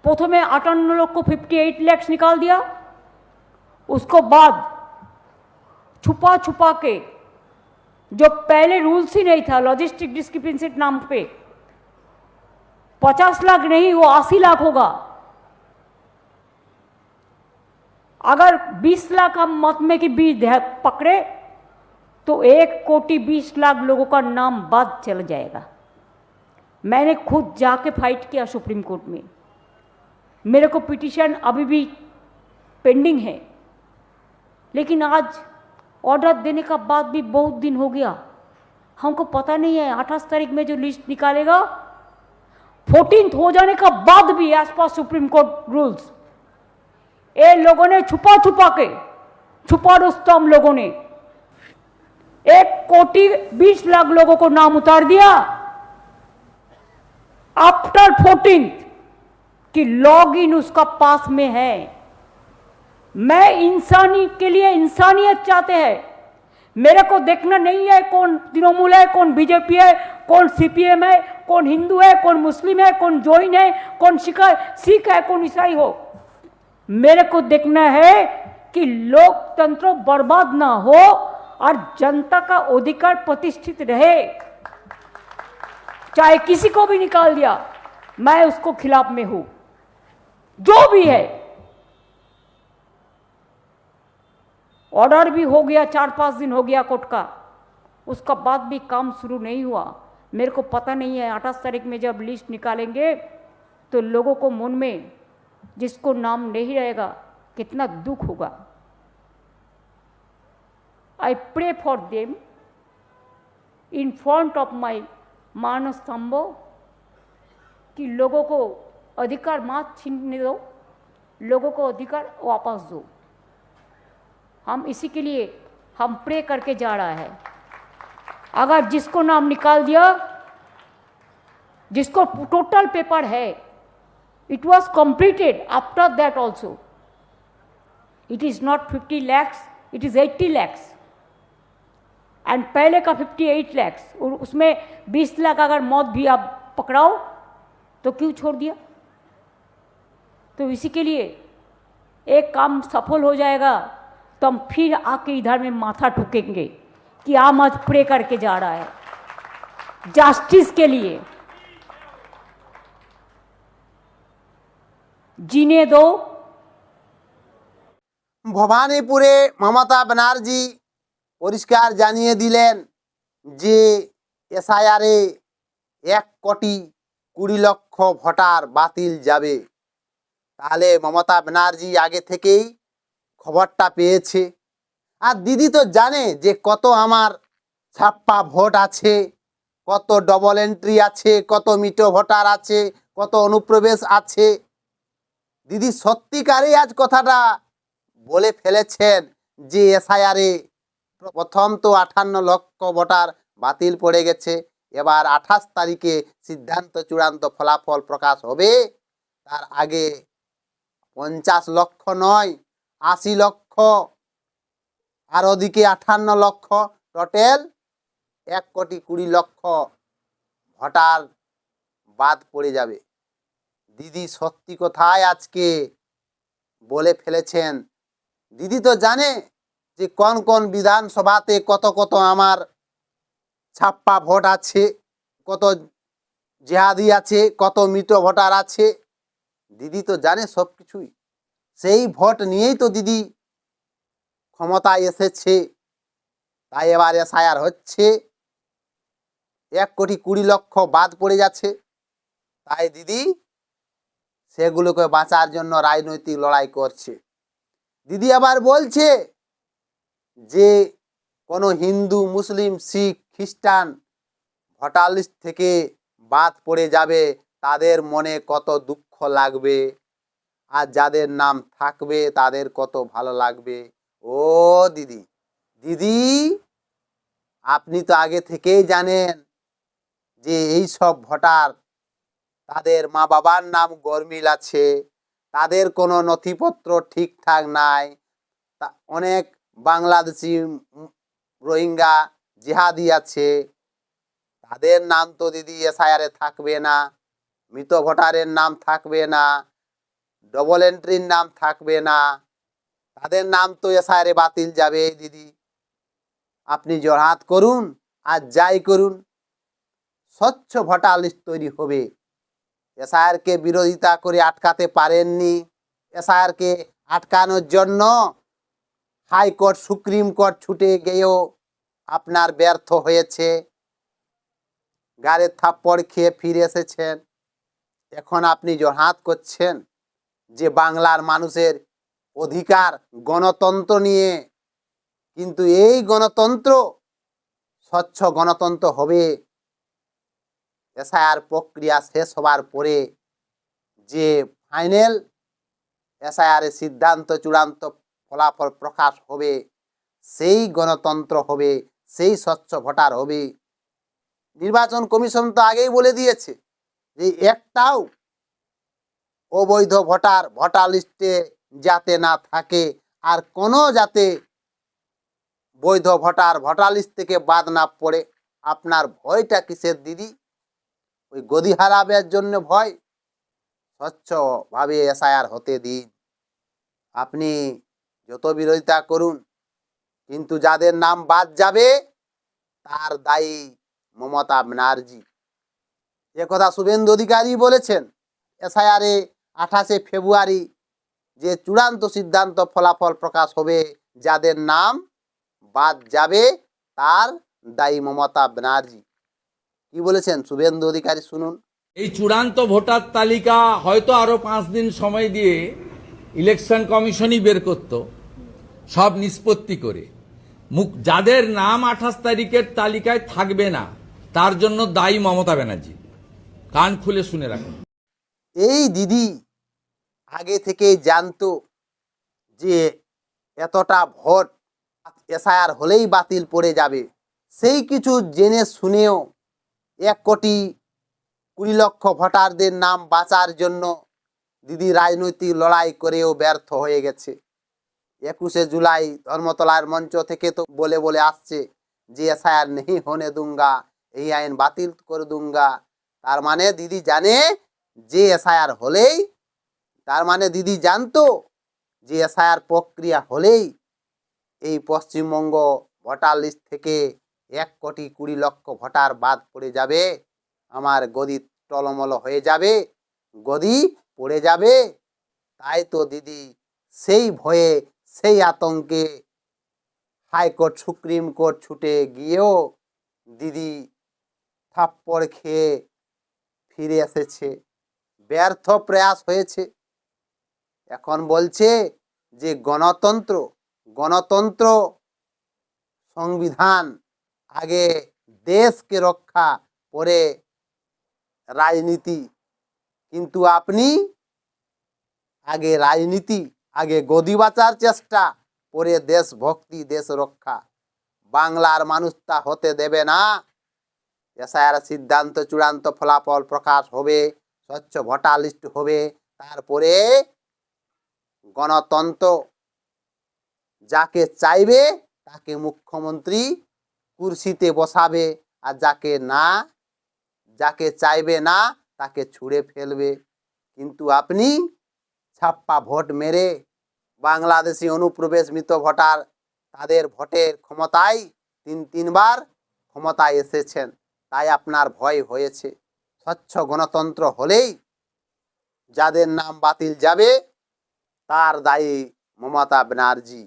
प्रथमे 58 लाख निकाल दिया, उसको बाद छुपा छुपा के, जो पहले रूल्स ही नहीं था, लॉजिस्टिक डिस्क्रिपेंसी नाम पे 50 लाख नहीं, वो 80 लाख होगा। अगर 20 लाख हम मत में की बीज पकड़े तो 1,20,00,000 लोगों का नाम बाद चला जाएगा। मैंने खुद जाके फाइट किया सुप्रीम कोर्ट में, मेरे को पिटीशन अभी भी पेंडिंग है, लेकिन आज ऑर्डर देने का बाद भी बहुत दिन हो गया, हमको पता नहीं है 28 तारीख में जो लिस्ट निकालेगा 14th हो जाने का बाद भी as per supreme court rules ये लोगों ने छुपा छुपा के, छुपा रुस्तम लोगों ने 1,20,00,000 लोगों को नाम उतार दिया आफ्टर 14th कि लॉग इन उसका पास में है। मैं इंसानी के लिए इंसानियत चाहते हैं, मेरे को देखना नहीं है कौन तृणमूल है, कौन बीजेपी है, कौन सीपीएम है, कौन हिंदू है, कौन मुस्लिम है, कौन जैन है, कौन सिख है, कौन ईसाई हो। मेरे को देखना है कि लोकतंत्र बर्बाद ना हो और जनता का अधिकार प्रतिष्ठित रहे। चाहे किसी को भी निकाल दिया, मैं उसको खिलाफ में हूं, जो भी है। ऑर्डर भी हो गया, 4-5 दिन हो गया कोर्ट का, उसका बाद भी काम शुरू नहीं हुआ। मेरे को पता नहीं है 28 तारीख में जब लिस्ट निकालेंगे तो लोगों को मन में जिसको नाम नहीं रहेगा कितना दुख होगा। I pray for them in front of my Manastambh कि लोगों को अधिकार मत छीनने दो, लोगों को अधिकार वापस दो। हम इसी के लिए हम प्रे करके जा रहा है। अगर जिसको नाम निकाल दिया, जिसको टोटल पेपर है, it was completed after that also, it is not 50 lakhs, it is 80 lakhs and पहले का 58 lakhs, और उसमें 20 लाख अगर मौत भी आप पकड़ाओ तो क्यों छोड़ दिया। तो इसी के लिए एक काम सफल हो जाएगा तो हम फिर आके इधर में माथा ठुकेंगे कि आम आज प्रे करके जा रहा है जस्टिस के लिए। जीने दो। ভবানীপুরে মমতা ব্যানার্জি পরিষ্কার জানিয়ে দিলেন যে এসআইআরে 1,20,00,000 ভোটার বাতিল যাবে। তাহলে মমতা ব্যানার্জি আগে থেকেই খবরটা পেয়েছে। আর দিদি তো জানে যে কত আমার ছাপ্পা ভোট আছে, কত ডবল এন্ট্রি আছে, কত মিটো ভোটার আছে, কত অনুপ্রবেশ আছে। দিদি সত্যিকারে আজ কথাটা বলে ফেলেছেন যে এসআইআরে প্রথম তো 58 লক্ষ ভোটার বাতিল পড়ে গেছে, এবার 28 তারিখে সিদ্ধান্ত চূড়ান্ত ফলাফল প্রকাশ হবে। তার আগে 50 লক্ষ নয় 80 লক্ষ আর ওদিকে 58 লক্ষ, টোটাল 1,20,00,000 ভোটার বাদ পড়ে যাবে। দিদি সত্যি কথাই আজকে বলে ফেলেছেন। দিদি তো জানে যে কোন কোন বিধানসভাতে কত কত আমার ছাপ্পা ভোট আছে, কত জেহাদি আছে, কত মৃত ভোটার আছে। দিদি তো জানে সব কিছুই। সেই ভোট নিয়েই তো দিদি ক্ষমতায় এসেছে। তাই এবার এসআইআর হচ্ছে, 1,20,00,000 বাদ পড়ে যাচ্ছে। তাই দিদি সেগুলোকে বাঁচার জন্য রাজনৈতিক লড়াই করছে। দিদি আবার বলছে যে কোনো হিন্দু, মুসলিম, শিখ, খ্রিস্টান ভোটার লিস্ট থেকে বাদ পড়ে যাবে, তাদের মনে কত দুঃখ লাগবে, আর যাদের নাম থাকবে তাদের কত ভালো লাগবে। ও দিদি, দিদি আপনি তো আগে থেকেই জানেন যে এই সব ভোটার তাদের মা বাবার নাম গরমিল আছে, তাদের কোনো নথিপত্র ঠিকঠাক নাই, অনেক বাংলাদেশি রোহিঙ্গা জিহাদি আছে, তাদের নাম তো দিদি এসআইআরে থাকবে না, মৃত ভোটারের নাম থাকবে না, ডবল এন্ট্রির নাম থাকবে না, তাদের নাম তো এসআইআরে বাতিল যাবে। দিদি আপনি জোরহাত করুন আর যাই করুন, স্বচ্ছ ভোটার লিস্ট তৈরি হবে। এসআইআরকে বিরোধিতা করে আটকাতে পারেননি। এসআইআরকে আটকানোর জন্য হাইকোর্ট সুপ্রিম কোর্ট ছুটে গিয়েও আপনার ব্যর্থ হয়েছে, গাড়ির থাপ্পড় খেয়ে ফিরে এসেছেন। এখন আপনি জোরহাত করছেন যে বাংলার মানুষের অধিকার গণতন্ত্র নিয়ে, কিন্তু এই গণতন্ত্র স্বচ্ছ গণতন্ত্র হবে এসআইআর প্রক্রিয়া শেষ হবার পরে, যে ফাইনাল এসআইআরের সিদ্ধান্ত চূড়ান্ত ফলাফল প্রকাশ হবে, সেই গণতন্ত্র হবে, সেই স্বচ্ছ ভোটার হবে। নির্বাচন কমিশন তো আগেই বলে দিয়েছে যে একটাও অবৈধ ভোটার লিস্টে যাতে না থাকে, আর কোনো যাতে বৈধ ভোটার লিস্ট থেকে বাদ না পড়ে। আপনার ভয়টা কিসের দিদি? ওই গদি হারাবের জন্য ভয়? স্বচ্ছভাবে এসআইআর হতে দিন। আপনি যত বিরোধিতা করুন, কিন্তু যাদের নাম বাদ যাবে তার দায়ী মমতা ব্যানার্জি। একথা শুভেন্দু অধিকারী বলেছেন। এসআইআরে 28শে ফেব্রুয়ারি যে চূড়ান্ত সিদ্ধান্ত ফলাফল প্রকাশ হবে, যাদের নাম বাদ যাবে তার দায়ী মমতা ব্যানার্জি। কি বলেছেন শুভেন্দু অধিকারী, শুনুন। এই চূড়ান্ত ভোটার তালিকা হয়তো আরো 5 দিন সময় দিয়ে ইলেকশন কমিশনই বের করত, সব নিষ্পত্তি করে। যাদের নাম 28 তারিখের তালিকায় থাকবে না তার জন্য দায়ী মমতা ব্যানার্জি। কান খুলে শুনে রাখুন। এই দিদি আগে থেকেই জানতো যে এতটা ভোট এসআইআর হলেই বাতিল পড়ে যাবে। সেই কিছু জেনে শুনেও 1,20,00,000 ভোটারদের নাম বাঁচার জন্য দিদি রাজনৈতিক লড়াই করেও ব্যর্থ হয়ে গেছে। 21শে জুলাই ধর্মতলার মঞ্চ থেকে তো বলে আসছে যে এসআইআর नहीं होने दूंगा, এই আইন বাতিল করে दूंगा। তার মানে দিদি জানে যে এসআইআর হলেই, তার মানে দিদি জানতো যে এসআইআর প্রক্রিয়া হলেই এই পশ্চিমবঙ্গ ভোটার লিস্ট থেকে 1,20,00,000 ভোটার বাদ পড়ে যাবে, আমার গদি টলমল হয়ে যাবে, গদি পড়ে যাবে। তাই তো দিদি সেই ভয়ে, সেই আতঙ্কে হাইকোর্ট সুপ্রিম কোর্ট ছুটে গিয়েও দিদি থাপ্পড় খেয়ে ফিরে এসেছে, ব্যর্থ প্রয়াস হয়েছে। এখন বলছে যে গণতন্ত্র সংবিধান, আগে দেশকে রক্ষা, পরে রাজনীতি। কিন্তু আপনি আগে রাজনীতি, আগে গদি বাঁচার চেষ্টা, পরে দেশভক্তি, দেশ রক্ষা। বাংলার মানুষ তা হতে দেবে না। এসআইআর সিদ্ধান্ত চূড়ান্ত ফলাফল প্রকাশ হবে, স্বচ্ছ ভোটার লিস্ট হবে, তারপরে গণতন্ত্র। যাকে চাইবে তাকে মুখ্যমন্ত্রী কুর্সিতে বসাবে, আর যাকে চাইবে না তাকে ছুঁড়ে ফেলবে। কিন্তু আপনি ছাপ্পা ভোট মেরে বাংলাদেশি অনুপ্রবেশিত ভোটার, তাদের ভোটের ক্ষমতায় তিনবার ক্ষমতায় এসেছেন, তাই আপনার ভয় হয়েছে। স্বচ্ছ গণতন্ত্র হলেই যাদের নাম বাতিল যাবে তার দায়ী মমতা ব্যানার্জি।